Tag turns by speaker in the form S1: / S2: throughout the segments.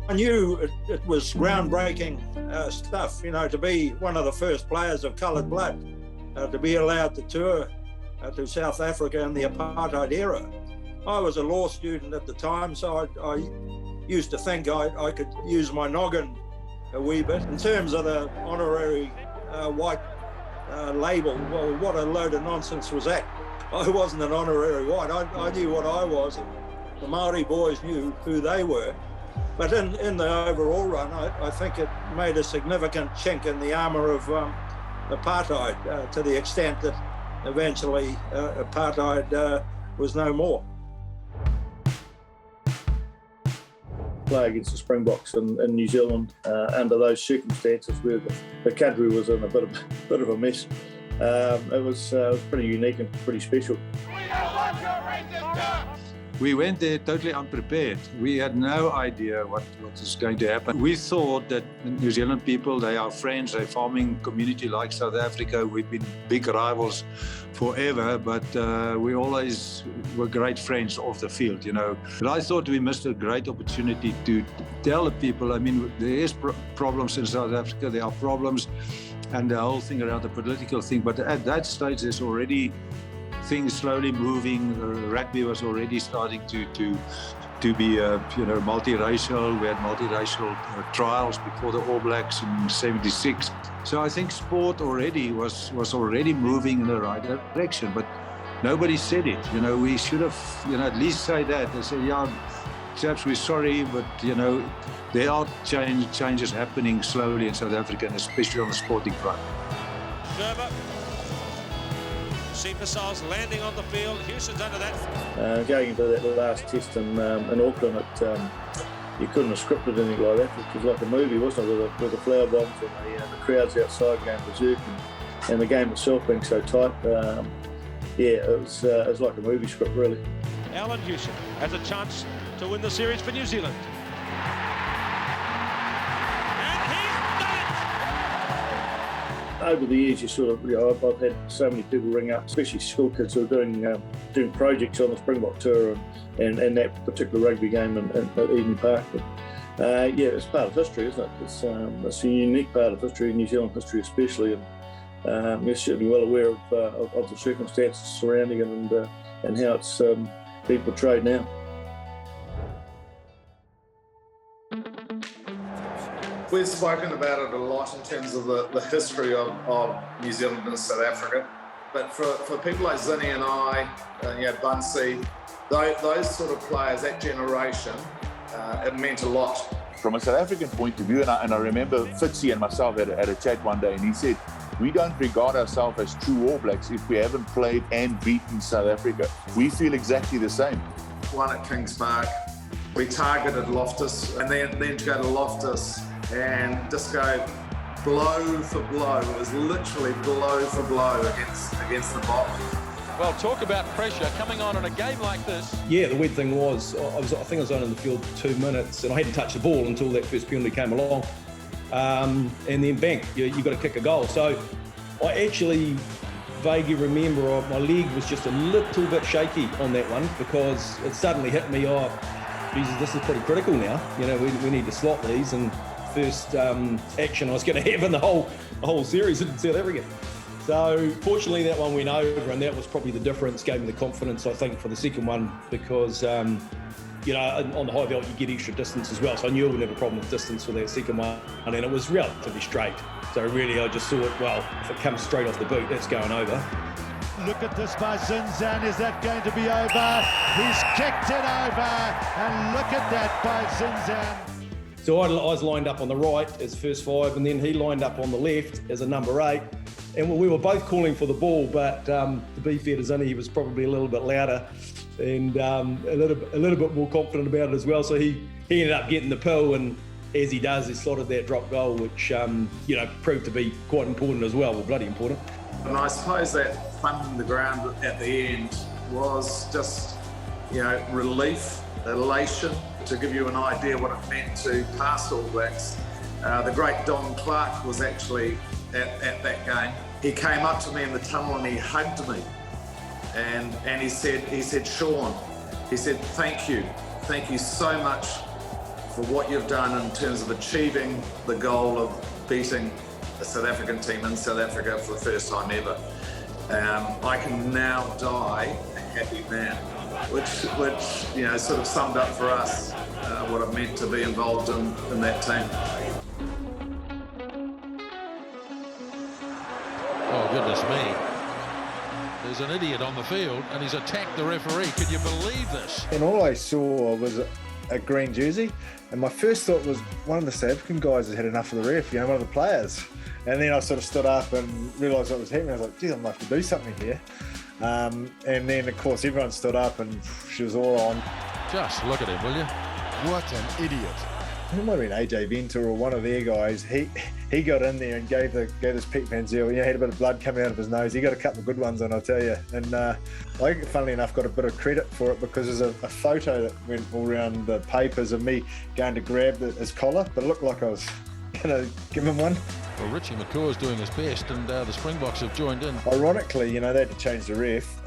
S1: I knew it was groundbreaking stuff, to be one of the first players of coloured blood, to be allowed to tour to South Africa in the apartheid era. I was a law student at the time, so I used to think I could use my noggin a wee bit. In terms of the honorary white label, well, what a load of nonsense was that? I wasn't an honorary white. I knew what I was. The Maori boys knew who they were. But in the overall run, I think it made a significant chink in the armour of apartheid, to the extent that eventually apartheid was no more.
S2: Play against the Springboks in New Zealand under those circumstances where the country was in a bit of a mess. It was pretty unique and pretty special.
S3: We went there totally unprepared. We had no idea what was going to happen. We thought that New Zealand people, they are friends, they're farming community like South Africa. We've been big rivals forever, but we always were great friends off the field, But I thought we missed a great opportunity to tell the people, there is problems in South Africa, there are problems, and the whole thing around the political thing. But at that stage, there's already things slowly moving. Rugby was already starting to be multiracial. We had multiracial trials before the All Blacks in '76. So I think sport already was already moving in the right direction, but nobody said it. We should have at least say that. They say, yeah, chaps, we're sorry, but there are changes happening slowly in South Africa, and especially on the sporting front.
S4: Missiles landing on the field. Houston's under that.
S2: Going into that last test in Auckland, you couldn't have scripted anything like that. It was like a movie, wasn't it, with the flower bombs and the crowds outside going berserk, and the game itself being so tight. It was like a movie script, really.
S4: Alan Houston has a chance to win the series for New Zealand.
S2: Over the years, I've had so many people ring up, especially school kids who are doing projects on the Springbok tour and that particular rugby game at Eden Park. But, it's part of history, isn't it? It's a unique part of history, New Zealand history especially, and we're certainly well aware of the circumstances surrounding it and how it's being portrayed now.
S5: We've spoken about it a lot in terms of the history of New Zealand and South Africa. But for people like Zinni and I, Bunsey, those sort of players, that generation, it meant a lot.
S6: From a South African point of view, and I remember Fitzy and myself had a chat one day, and he said, we don't regard ourselves as true All Blacks if we haven't played and beaten South Africa. We feel exactly the same.
S5: One at Kings Park, we targeted Loftus, and then to go to Loftus and just go blow for blow. It was literally blow for blow against the Bok.
S4: Well, talk about pressure coming on in a game like this.
S7: Yeah, the weird thing was, I think I was on in the field 2 minutes, and I hadn't touched the ball until that first penalty came along. And then bang, you got to kick a goal. So I actually vaguely remember my leg was just a little bit shaky on that one, because it suddenly hit me, Jesus, this is pretty critical now. We need to slot these, and first action I was going to have in the whole series in South Africa. So fortunately that one went over, and that was probably the difference, gave me the confidence I think for the second one, because on the high belt you get extra distance as well, so I knew I wouldn't have a problem with distance for that second one, and it was relatively straight. So really I just thought, well, if it comes straight off the boot, that's going over.
S8: Look at this by Zinzan. Is that going to be over? He's kicked it over, and look at that by Zinzan.
S7: So I was lined up on the right as first five, and then he lined up on the left as a number 8. And we were both calling for the ball, but to be fair to Zinni, he was probably a little bit louder and a little bit more confident about it as well. So he ended up getting the pill, and as he does, he slotted that drop goal, which proved to be quite important as well, bloody important.
S5: And I suppose that thumping the ground at the end was just, relief, elation. To give you an idea what it meant to past All Blacks, the great Clarke was actually at that game. He came up to me in the tunnel and he hugged me, and he said, Sean, he said, thank you so much for what you've done in terms of achieving the goal of beating a South African team in South Africa for the first time ever. I can now die a happy man, which you know, sort of summed up for us what it meant to be involved in that team.
S9: Oh, goodness me. There's an idiot on the field and he's attacked the referee. Can you believe this?
S10: And all I saw was a green jersey, and my first thought was one of the South African guys has had enough of the ref, you know, one of the players. And then I sort of stood up and realised what was happening. I was like, geez, I'm going to have to do something here. And then, of course, everyone stood up and she was all on.
S9: Just look at him, will you?
S8: What an idiot.
S10: It might have been AJ Venter or one of their guys. He got in there and gave this Pete Van Zyl, you know, had a bit of blood coming out of his nose. He got a couple of good ones on, I'll tell you. And I, funnily enough, got a bit of credit for it because there's a photo that went all around the papers of me going to grab his collar, but it looked like I was going to give him one.
S9: Well, Richie McCaw is doing his best, and the Springboks have joined in.
S10: Ironically, you know, they had to change the ref.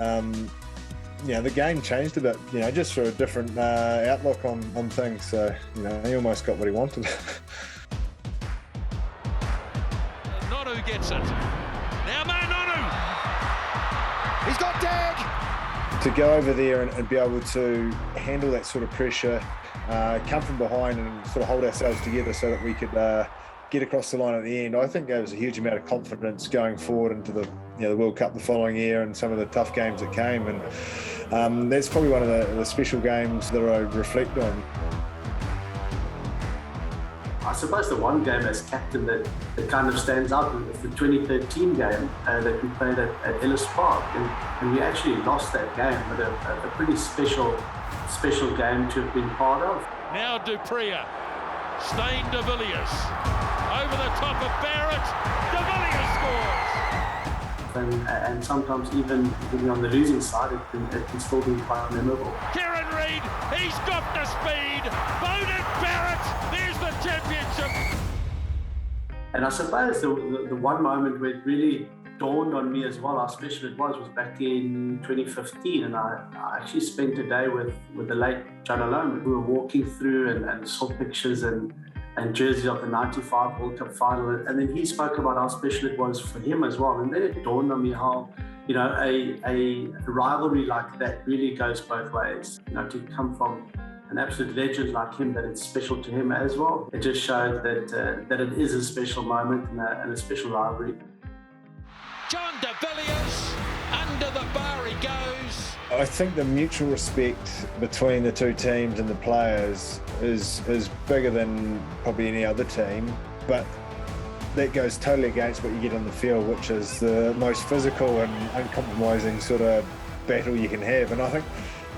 S10: You know, the game changed a bit, you know, just for a different outlook on things. So, you know, he almost got what he wanted.
S9: Nonu gets it. Now Nonu! He's got Dag!
S10: To go over there and be able to handle that sort of pressure, come from behind and sort of hold ourselves together so that we could get across the line at the end, I think there was a huge amount of confidence going forward into the World Cup the following year and some of the tough games that came. And that's probably one of the special games that I reflect on.
S11: I suppose the one game as captain that kind of stands out is the 2013 game that we played at Ellis Park, and we actually lost that game, but a pretty special game to have been part of.
S9: Now Dupria, Stain de Villiers, over the top of Barrett, de Villiers scores!
S11: And sometimes even being on the losing side, it can still be quite memorable.
S9: Kieran Reid, he's got the speed, Bowden Barrett, there's the championship!
S11: And I suppose the one moment where it really dawned on me as well how special it was back in 2015, and I actually spent a day with the late John Alone. We were walking through and saw pictures and jerseys of the 95 World Cup final, and then he spoke about how special it was for him as well. And then it dawned on me how, you know, a rivalry like that really goes both ways. You know, to come from an absolute legend like him, that it's special to him as well. It just shows that it is a special moment and a special rivalry.
S9: John de Villiers, under the bar he goes.
S10: I think the mutual respect between the two teams and the players is bigger than probably any other team, but that goes totally against what you get on the field, which is the most physical and uncompromising sort of battle you can have. And I think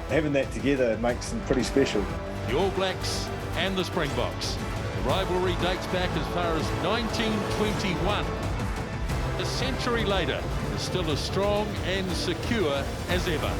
S10: having that together makes them pretty special.
S9: The All Blacks and the Springboks. The rivalry dates back as far as 1921. A century later, it's still as strong and secure as ever.